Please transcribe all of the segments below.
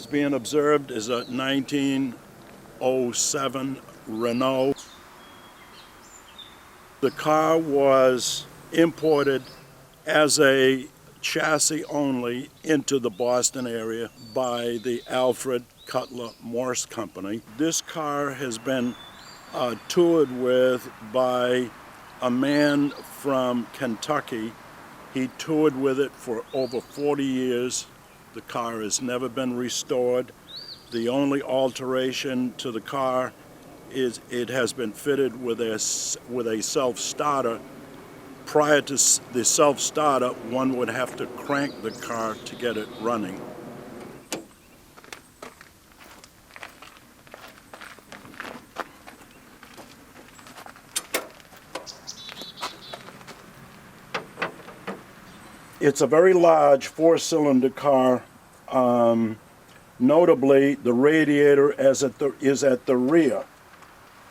being observed is a 1907 Renault. The car was imported as a chassis only into the Boston area by the Alfred Cutler Morse Company. This car has been toured with by a man from Kentucky. He toured with it for over 40 years. The car has never been restored. The only alteration to the car is it has been fitted with a self-starter. Prior to the self-starter, one would have to crank the car to get it running. It's a very large four-cylinder car. Notably, the radiator is at the rear.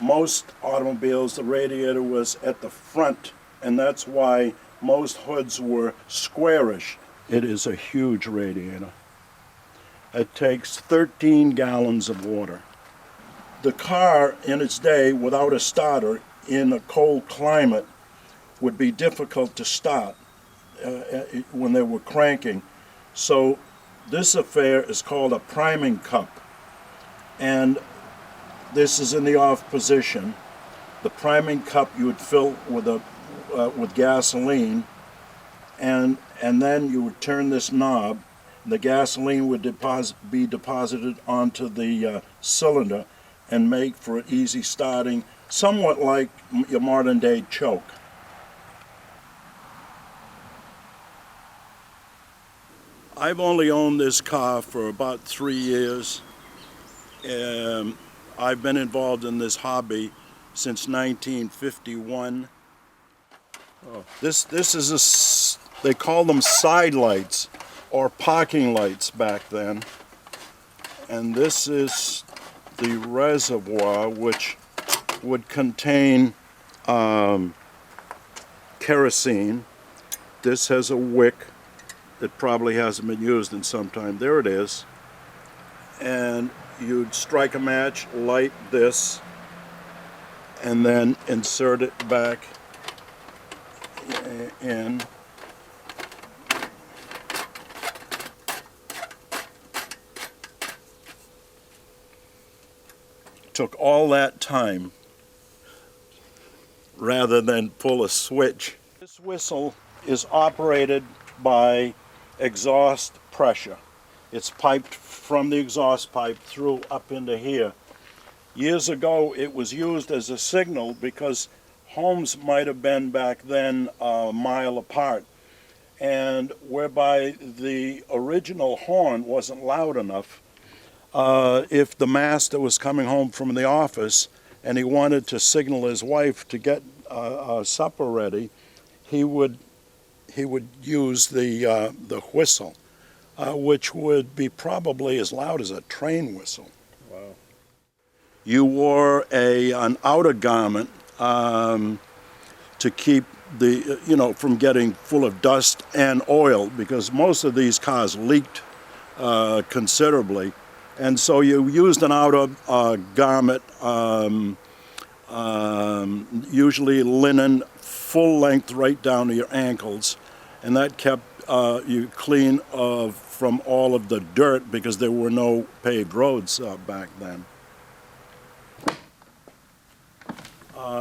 Most automobiles, the radiator was at the front, and that's why most hoods were squarish. It is a huge radiator. It takes 13 gallons of water. The car in its day, without a starter, in a cold climate, would be difficult to start when they were cranking. So this affair is called a priming cup, and this is in the off position. The priming cup you would fill with gasoline, and then you would turn this knob, and the gasoline would be deposited onto the cylinder and make for an easy starting, somewhat like your modern day choke. I've only owned this car for about 3 years. I've been involved in this hobby since 1951. This is they call them side lights or parking lights back then. And this is the reservoir, which would contain kerosene. This has a wick that probably hasn't been used in some time. There it is. And you'd strike a match, light this, and then insert it back in. Took all that time rather than pull a switch. This whistle is operated by exhaust pressure. It's piped from the exhaust pipe through up into here. Years ago it was used as a signal because homes might have been back then a mile apart, and whereby the original horn wasn't loud enough. If the master was coming home from the office and he wanted to signal his wife to get supper ready, he would use the whistle, which would be probably as loud as a train whistle. Wow. You wore an outer garment to keep the from getting full of dust and oil, because most of these cars leaked considerably, and so you used an outer garment, usually linen, full length right down to your ankles, and that kept you clean from all of the dirt, because there were no paved roads back then.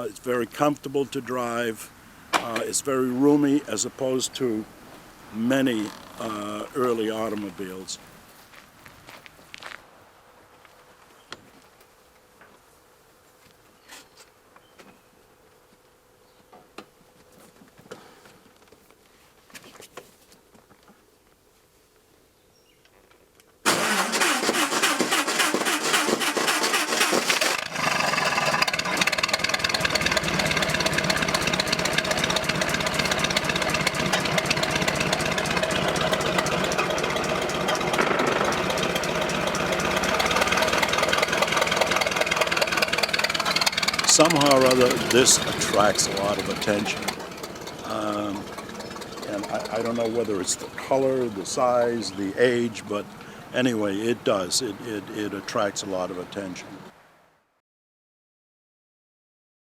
It's very comfortable to drive. It's very roomy as opposed to many early automobiles. Somehow or other, this attracts a lot of attention. And I don't know whether it's the color, the size, the age, but Anyway, it does. It attracts a lot of attention.